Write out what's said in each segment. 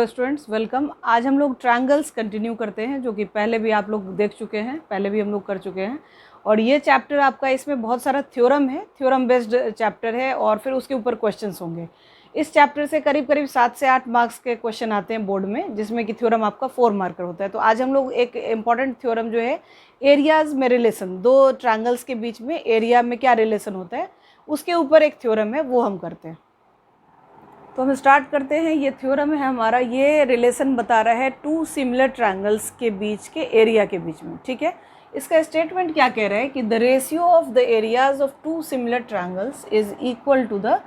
Hello students, welcome. आज हम लोग ट्रायंगल्स कंटिन्यू करते हैं, जो कि पहले भी आप लोग देख चुके हैं, पहले भी हम लोग कर चुके हैं। और ये चैप्टर आपका, इसमें बहुत सारा थ्योरम है, थ्योरम बेस्ड चैप्टर है और फिर उसके ऊपर क्वेश्चंस होंगे। इस चैप्टर से करीब करीब 7 से 8 मार्क्स के क्वेश्चन आते हैं बोर्ड में, जिसमें कि थ्योरम आपका 4 मार्कर होता है। तो आज हम लोग एक इम्पॉर्टेंट थ्योरम जो है एरियाज़ में रिलेशन, दो ट्रायंगल्स के बीच में एरिया में क्या रिलेशन होता है, उसके ऊपर एक थ्योरम है, वो हम करते हैं। तो हम स्टार्ट करते हैं। ये थ्योरम है हमारा, ये रिलेशन बता रहा है टू सिमिलर ट्रायंगल्स के बीच के एरिया के बीच में। ठीक है, इसका स्टेटमेंट क्या कह रहा है कि the ratio of the areas of two similar triangles is equal to the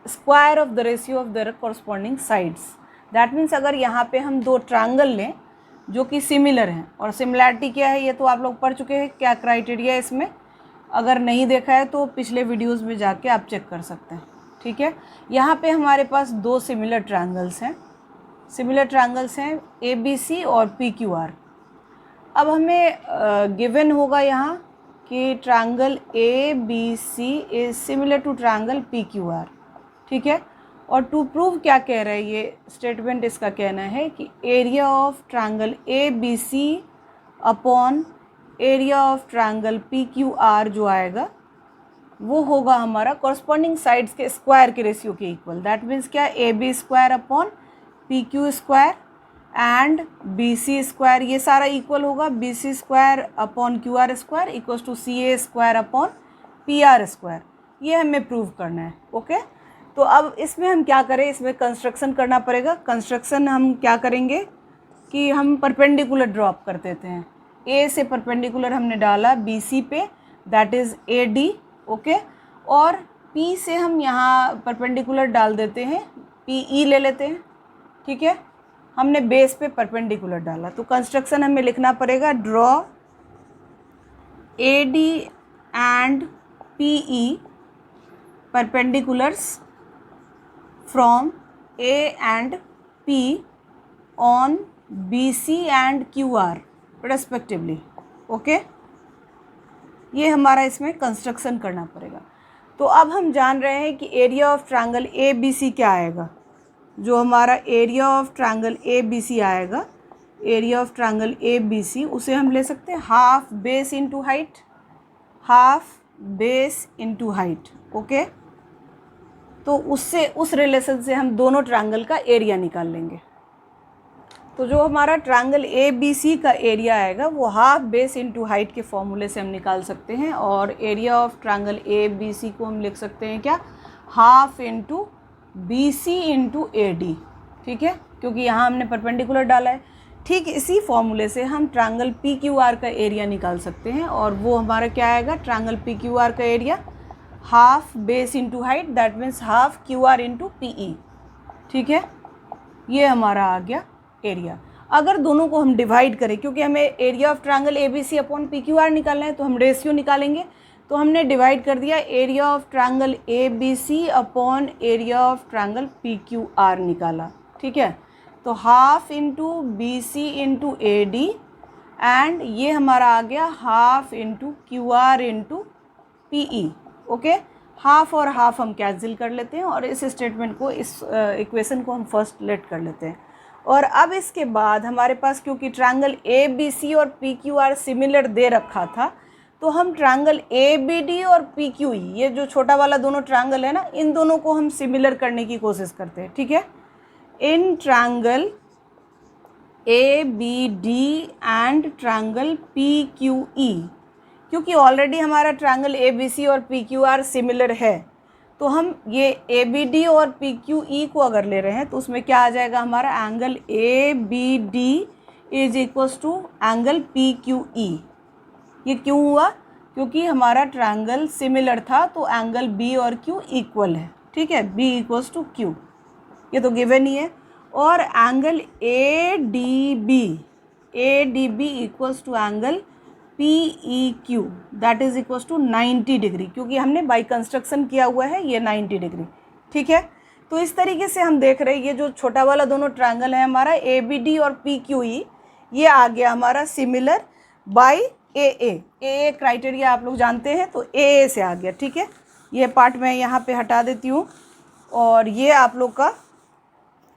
square of the ratio of their corresponding sides. That means अगर यहाँ पे हम दो ट्रायंगल लें जो कि सिमिलर हैं, और सिमिलैरिटी क्या है ये तो आप लोग पढ़ चुके हैं, क्या क्राइटेरिया है इसमें। अगर नहीं देखा है तो पिछले वीडियोज़ में जाके आप चेक कर सकते हैं। ठीक है, यहाँ पे हमारे पास दो सिमिलर ट्रायंगल्स हैं, ABC और PQR। अब हमें गिवन होगा यहाँ कि triangle ABC is similar to triangle PQR। ठीक है, और टू प्रूव क्या कह रहा है ये स्टेटमेंट, इसका कहना है कि area of triangle ABC upon area of triangle PQR जो आएगा वो होगा हमारा कॉरस्पॉन्डिंग साइड्स के स्क्वायर के रेशियो के इक्वल। दैट मीन्स क्या, AB square upon PQ square and BC square, ये सारा इक्वल होगा BC square upon QR square equals to CA square upon PR square. ये हमें प्रूव करना है। ओके, तो अब इसमें हम क्या करें, इसमें कंस्ट्रक्शन करना पड़ेगा। कंस्ट्रक्शन हम क्या करेंगे कि हम परपेंडिकुलर ड्रॉप कर देते हैं। A से परपेंडिकुलर हमने डाला BC पे, दैट इज़ AD। ओके, और P से हम यहाँ परपेंडिकुलर डाल देते हैं, PE ले लेते हैं। ठीक है, हमने बेस पे परपेंडिकुलर डाला, तो कंस्ट्रक्शन हमें लिखना पड़ेगा, draw AD and PE perpendiculars from A and P on BC and QR respectively. Okay, ये हमारा इसमें कंस्ट्रक्शन करना पड़ेगा। तो अब हम जान रहे हैं कि एरिया ऑफ ट्रायंगल ABC क्या आएगा। जो हमारा एरिया ऑफ ट्रायंगल ABC आएगा, एरिया ऑफ ट्रायंगल ABC, उसे हम ले सकते हैं half base into height, half base into height. Okay, तो उससे, उस रिलेशन से हम दोनों ट्रायंगल का एरिया निकाल लेंगे। तो जो हमारा ट्रायंगल ABC का एरिया आएगा वो हाफ बेस इनटू हाइट के फॉर्मूले से हम निकाल सकते हैं, और एरिया ऑफ ट्रायंगल ABC को हम लिख सकते हैं क्या, half into BC into AD। ठीक है, क्योंकि यहाँ हमने परपेंडिकुलर डाला है। ठीक इसी फॉर्मूले से हम ट्रायंगल PQR का एरिया निकाल सकते हैं, और वो हमारा क्या आएगा, ट्रायंगल PQR का area half base into height, that means half QR into PE। ठीक है, ये हमारा आ गया एरिया। अगर दोनों को हम डिवाइड करें, क्योंकि हमें area of triangle ABC upon PQR निकालना है, तो हम रेशियो निकालेंगे। तो हमने डिवाइड कर दिया, area of triangle ABC upon area of triangle PQR निकाला। ठीक है, तो half into BC into AD and ये हमारा आ गया half into QR into PE। Okay, half और हाफ हम कैंसिल कर लेते हैं, और इस स्टेटमेंट को, इस इक्वेशन को हम फर्स्ट लेट कर लेते हैं। और अब इसके बाद हमारे पास, क्योंकि ट्रायंगल ABC और PQR सिमिलर दे रखा था, तो हम ट्रायंगल ABD और PQE, ये जो छोटा वाला दोनों ट्रायंगल है ना, इन दोनों को हम सिमिलर करने की कोशिश करते हैं। ठीक है, in triangle ABD and triangle PQE, क्योंकि ऑलरेडी हमारा ट्रायंगल ABC और PQR सिमिलर है, तो हम ये ABD और PQE को अगर ले रहे हैं तो उसमें क्या आ जाएगा, हमारा angle ABD is equals to angle PQE। ये क्यों हुआ, क्योंकि हमारा ट्रायंगल सिमिलर था, तो एंगल B और Q इक्वल है। ठीक है, B इक्वल्स टू Q, ये तो गिवन ही है। और angle ADB equals to angle PEQ, that is equals to 90 degree, क्योंकि हमने बाई कंस्ट्रक्शन किया हुआ है ये 90 डिग्री। ठीक है, तो इस तरीके से हम देख रहे हैं, ये जो छोटा वाला दोनों ट्रायंगल है हमारा ABD और PQE, ये आ गया हमारा सिमिलर बाई AA क्राइटेरिया आप लोग जानते हैं, तो AA से आ गया। ठीक है, ये पार्ट मैं यहाँ पे हटा देती हूँ, और ये आप लोग का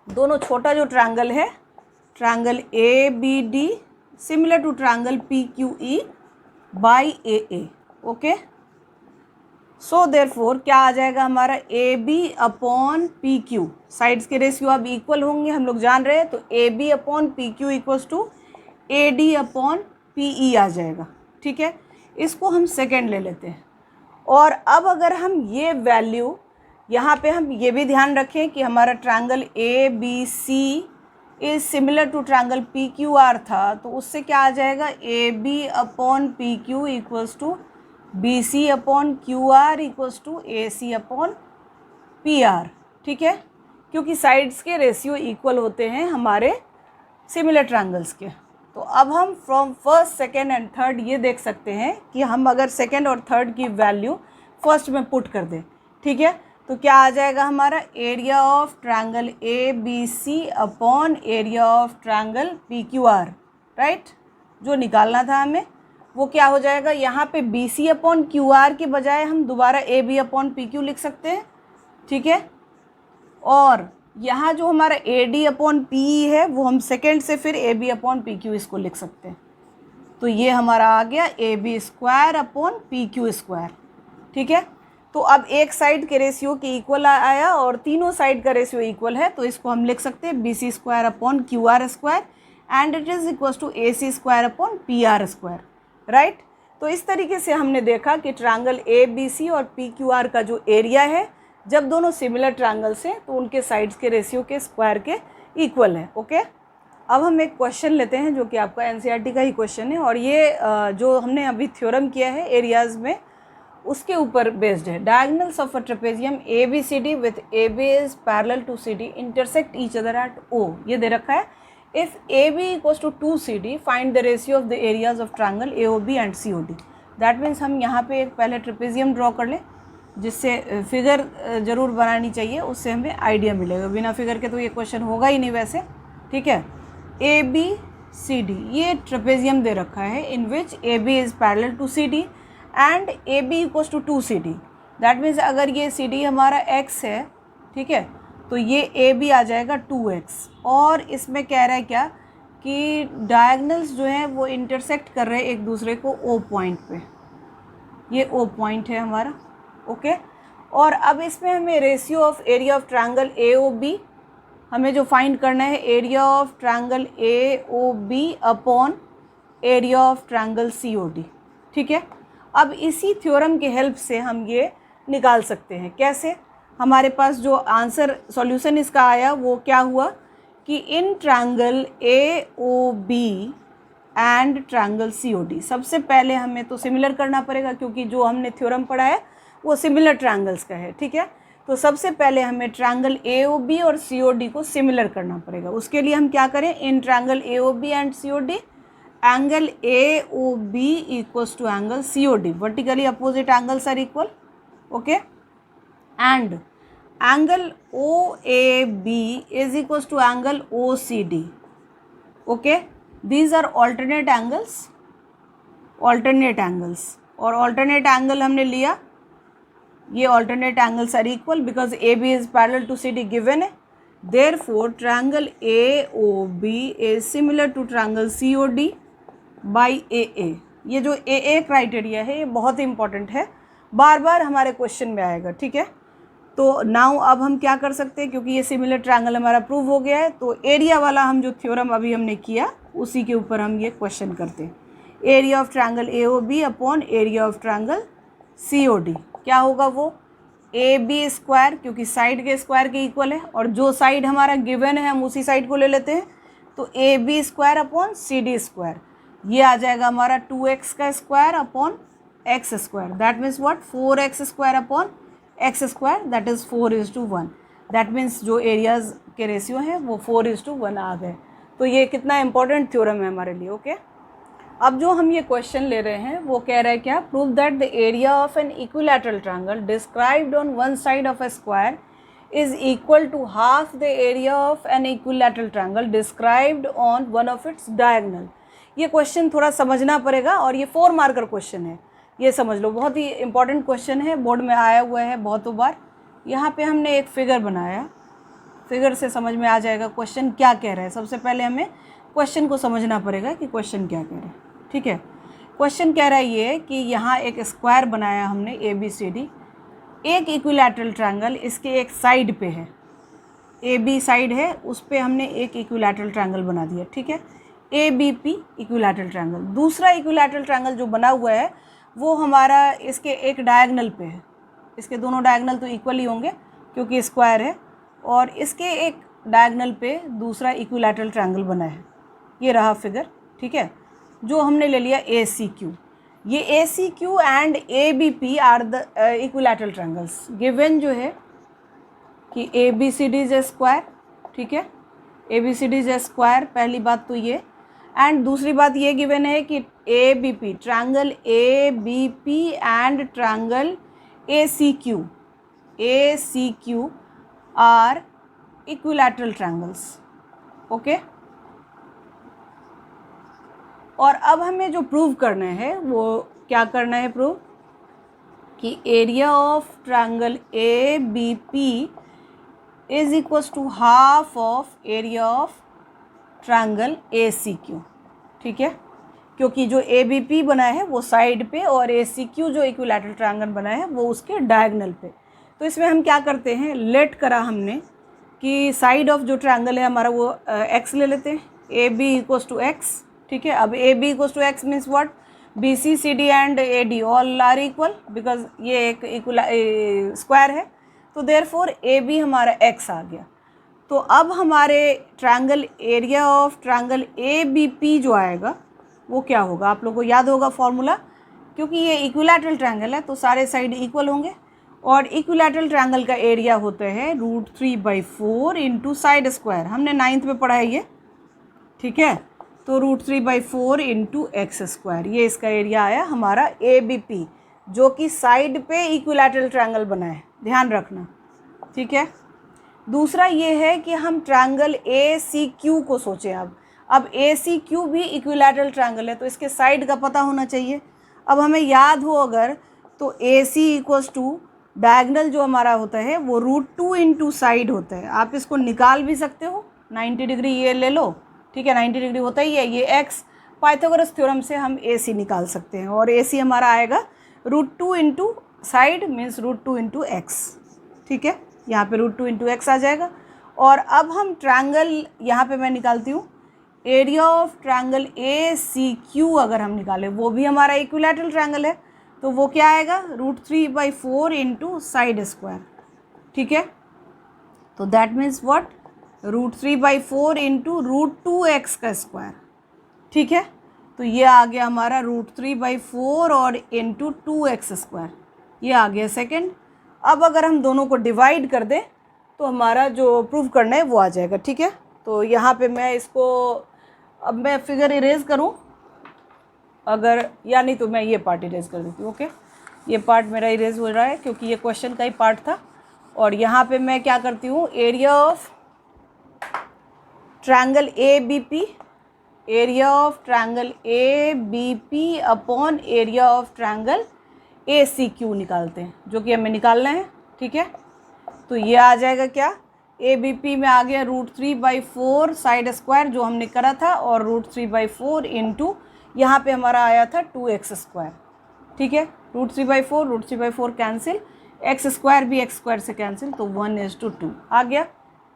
दोनों छोटा जो ट्रायंगल है, triangle A B D similar to triangle P Q E by A A. Okay, so therefore क्या आ जाएगा हमारा, A B upon P Q, sides के रेशियो अब इक्वल होंगे हम लोग जान रहे हैं, तो A B upon P Q equals to A D upon P E आ जाएगा। ठीक है, इसको हम सेकेंड ले लेते हैं। और अब अगर हम ये वैल्यू यहाँ पे हम ये भी ध्यान रखें कि हमारा triangle A B C is similar to triangle P Q R था, तो उससे क्या आ जाएगा, A B upon P Q equals to B C upon Q R equals to A C upon P R. ठीक है, क्योंकि साइड्स के रेशियो इक्वल होते हैं हमारे सिमिलर ट्रायंगल्स के। तो अब हम from first, second and third ये देख सकते हैं कि हम अगर सेकेंड और थर्ड की वैल्यू फर्स्ट में पुट कर दें, ठीक है, तो क्या आ जाएगा हमारा, area of triangle A B C upon area of triangle P Q R. Right, जो निकालना था हमें वो क्या हो जाएगा, यहाँ पे B C upon Q R के बजाय हम दोबारा A B upon P Q लिख सकते हैं। ठीक है, और यहाँ जो हमारा A D upon P E है वो हम सेकेंड से फिर A B upon P Q इसको लिख सकते हैं। तो ये हमारा आ गया A B square upon P Q square. ठीक है, तो अब एक साइड के रेशियो के इक्वल आया और तीनों साइड का रेशियो इक्वल है, तो इसको हम लिख सकते हैं B C square upon Q R square and it is equal to A C square upon P R square. Right, तो इस तरीके से हमने देखा कि ट्रायंगल ए बी सी और पी क्यू आर का जो एरिया है, जब दोनों सिमिलर ट्रायंगल्स हैं तो उनके साइड्स के रेशियो के स्क्वायर के इक्वल है। ओके, अब हम एक क्वेश्चन लेते हैं जो कि आपका एनसीईआरटी का ही क्वेश्चन है, और ये जो हमने अभी थ्योरम किया है एरियाज में उसके ऊपर बेस्ड है। Diagonals of a trapezium A B C D with A B is parallel to C D intersect each other at O, ये दे रखा है। If A B equals to 2CD find the ratio of the areas of triangle A O B and C O D. That means हम यहाँ पे एक पहले trapezium draw कर लें, जिससे फिगर ज़रूर बनानी चाहिए, उससे हमें आइडिया मिलेगा। बिना फिगर के तो ये क्वेश्चन होगा ही नहीं वैसे। ठीक है, ए बी सी डी ये ट्रेपेजियम दे रखा है in which A B is parallel to C D and A B equals to 2CD। That means अगर ये सी डी हमारा x है, ठीक है, तो ये ए बी आ जाएगा 2x। और इसमें कह रहा है क्या कि डायगोनल्स जो हैं वो इंटरसेक्ट कर रहे हैं एक दूसरे को ओ पॉइंट पे, ये ओ पॉइंट है हमारा। ओके, और अब इसमें हमें ratio of area of triangle A O B हमें जो फाइंड करना है, area of triangle A O B upon area of triangle C O D. ठीक है, अब इसी थ्योरम के हेल्प से हम ये निकाल सकते हैं। कैसे, हमारे पास जो आंसर सॉल्यूशन इसका आया वो क्या हुआ कि इन triangle A O B and triangle C O D, सबसे पहले हमें तो सिमिलर करना पड़ेगा क्योंकि जो हमने थ्योरम पढ़ा है वो सिमिलर ट्रायंगल्स का है। ठीक है, तो सबसे पहले हमें ट्रायंगल ए ओ बी और सी ओ डी को सिमिलर करना पड़ेगा। उसके लिए हम क्या करें, in triangle A O B and C O D angle A O B equals to angle C O D, vertically opposite angles are equal. Okay, and angle O A B is equals to angle O C D. Okay, these are alternate angles, और alternate angle हमने लिया, ये alternate angles are equal because A B is parallel to C D given है। Therefore triangle A O B is similar to triangle C O D by A A. ये जो ए ए criteria है ये बहुत ही important है, बार बार हमारे क्वेश्चन में आएगा। ठीक है, तो नाउ अब हम क्या कर सकते हैं, क्योंकि ये सिमिलर ट्रायंगल हमारा प्रूव हो गया है, तो एरिया वाला हम जो थ्योरम अभी हमने किया उसी के ऊपर हम ये क्वेश्चन करते हैं। Area of triangle A O B upon area of triangle C O D क्या होगा, वो ए बी स्क्वायर, क्योंकि साइड के स्क्वायर के इक्वल है और जो साइड हमारा गिवन है हम उसी साइड को ले लेते हैं, तो A B square upon C D square, ये आ जाएगा हमारा 2x का square upon x square. That means what, 4x square upon x square, that is 4:1। दैट मीन्स जो एरियाज के रेशियो है वो 4:1 आ गए। तो ये कितना इंपॉर्टेंट थ्योरम है हमारे लिए। ओके, अब जो हम ये क्वेश्चन ले रहे हैं वो कह रहा है क्या, prove that the area of an equilateral triangle described on one side of a square is equal to half the area of an equilateral triangle described on one of its diagonal. ये question थोड़ा समझना पड़ेगा और ये 4 marker question है, ये समझ लो, बहुत ही इंपॉर्टेंट क्वेश्चन है, बोर्ड में आया हुआ है बहुतों बार। यहाँ पे हमने एक फिगर बनाया, फिगर से समझ में आ जाएगा क्वेश्चन क्या कह रहा है। सबसे पहले हमें क्वेश्चन को समझना पड़ेगा कि क्वेश्चन क्या कह रहा है। ठीक है, क्वेश्चन कह रहा है ये कि यहाँ एक स्क्वायर बनाया हमने ABCD, एक इक्विलैटरल ट्रायंगल इसके एक साइड पे है, AB साइड है, उस पे हमने एक इक्विलैटरल ट्रायंगल बना दिया। ठीक है, ABP इक्विलैटरल ट्रायंगल। दूसरा इक्विलैटरल ट्रायंगल जो बना हुआ है वो हमारा इसके एक डायगोनल पे है। इसके दोनों डायगोनल तो इक्वल ही होंगे क्योंकि स्क्वायर है, और इसके एक डायगोनल पे दूसरा इक्विलैटरल ट्रायंगल बना है। ये रहा फिगर। ठीक है, जो हमने ले लिया ACQ। ये ACQ and ABP are the equilateral triangles. Given जो है कि ABCD इज ए स्क्वायर। ठीक है, ABCD इज ए स्क्वायर, पहली बात तो ये। एंड दूसरी बात ये गिवन है कि ABP, triangle ABP and triangle ACQ are equilateral triangles. Okay, और अब हमें जो प्रूव करना है वो क्या करना है, प्रूव कि area of triangle ABP is equals to half of area of triangle ACQ। ठीक है, क्योंकि जो ABP बना है वो साइड पे और ACQ जो इक्विलैटरल ट्रायंगल बना है वो उसके डायगोनल पे। तो इसमें हम क्या करते हैं, लेट करा हमने कि साइड ऑफ जो ट्रायंगल है हमारा वो x ले लेते हैं, AB इक्वल्स टू x। ठीक है, अब AB equals to x means what, BC CD and AD all are equal, because ये एक स्क्वायर है, तो देयरफॉर AB हमारा x आ गया। तो अब हमारे triangle area of triangle ABP जो आएगा वो क्या होगा, आप लोगों को याद होगा फॉर्मूला, क्योंकि ये इक्विलैटरल ट्रायंगल है तो सारे साइड इक्वल होंगे, और इक्विलैटरल ट्रायंगल का एरिया होता है √3/4 इंटू साइड स्क्वायर। हमने 9th में पढ़ा है ये। ठीक है, तो √3/4 इंटू एक्स स्क्वायर, ये इसका एरिया आया हमारा ABP, जो कि साइड पे इक्विलैटरल ट्रायंगल बना है, ध्यान रखना। ठीक है, दूसरा ये है कि हम ट्रायंगल ACQ को सोचें। अब ACQ भी इक्विलैटरल ट्रायंगल है तो इसके साइड का पता होना चाहिए। अब हमें याद हो अगर, तो AC इक्वल्स टू डायगोनल जो हमारा होता है वो √2 इंटू साइड होता है। आप इसको निकाल भी सकते हो, 90 डिग्री ये ले लो। ठीक है, 90 डिग्री होता ही है, ये x पाइथागोरस थ्योरम से हम AC निकाल सकते हैं, और AC हमारा आएगा √2 into side means √2 into x. ठीक है, यहाँ पे √2 इंटू एक्स आ जाएगा। और अब हम ट्रायंगल, यहाँ पे मैं निकालती हूँ एरिया ऑफ ट्रायंगल ACQ, अगर हम निकालें वो भी हमारा इक्विलैटरल ट्रायंगल है, तो वो क्या आएगा √3/4 इंटू साइड स्क्वायर। ठीक है, तो that means what, √3/4 into √2x का स्क्वायर। ठीक है, तो ये आ गया हमारा √3/4 और इंटू 2x स्क्वायर, ये आ गया सेकेंड। अब अगर हम दोनों को डिवाइड कर दें तो हमारा जो प्रूव करना है वो आ जाएगा। ठीक है, तो यहाँ पे मैं इसको, अब मैं फिगर इरेज करूँ अगर, या नहीं तो मैं ये पार्ट इरेज कर देती हूँ। ओके, ये पार्ट मेरा इरेज हो रहा है क्योंकि ये क्वेश्चन का ही पार्ट था। और यहाँ पे मैं क्या करती हूँ, area of triangle ABP, area of triangle ABP upon area of triangle ACQ निकालते हैं, जो कि हमें निकालना है। ठीक है, तो ये आ जाएगा क्या, ABP में आ गया √3/4 साइड स्क्वायर जो हमने करा था, और √3/4 इंटू यहाँ पे हमारा आया था 2x स्क्वायर। ठीक है, √3/4 कैंसिल, एक्स स्क्वायर भी एक्स स्क्वायर से कैंसिल, तो 1:2 आ गया।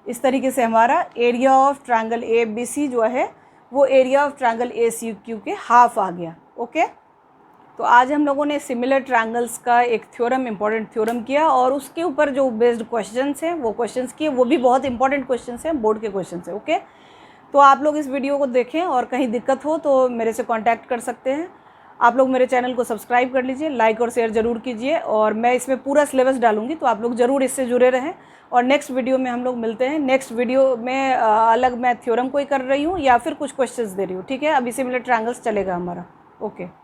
इस तरीके से हमारा एरिया ऑफ ट्रायंगल ABC जो है वो एरिया ऑफ ट्रायंगल ACQ के हाफ आ गया। ओके, तो आज हम लोगों ने सिमिलर ट्रायंगल्स का एक थ्योरम, इम्पॉर्टेंट थ्योरम किया, और उसके ऊपर जो बेस्ड क्वेश्चंस हैं वो क्वेश्चंस किए, वो भी बहुत इंपॉर्टेंट क्वेश्चंस हैं, बोर्ड के क्वेश्चंस हैं। ओके, तो आप लोग इस वीडियो को देखें, और कहीं दिक्कत हो तो मेरे से कांटेक्ट कर सकते हैं। आप लोग मेरे चैनल को सब्सक्राइब कर लीजिए, लाइक और शेयर ज़रूर कीजिए, और मैं इसमें पूरा सिलेबस डालूंगी, तो आप लोग ज़रूर इससे जुड़े रहें। और नेक्स्ट वीडियो में हम लोग मिलते हैं। नेक्स्ट वीडियो में अलग मैं थ्योरम कोई कर रही हूँ या फिर कुछ क्वेश्चंस दे रही हूँ। ठीक है, अभी सिमिलर ट्रायंगल्स चलेगा हमारा। ओके।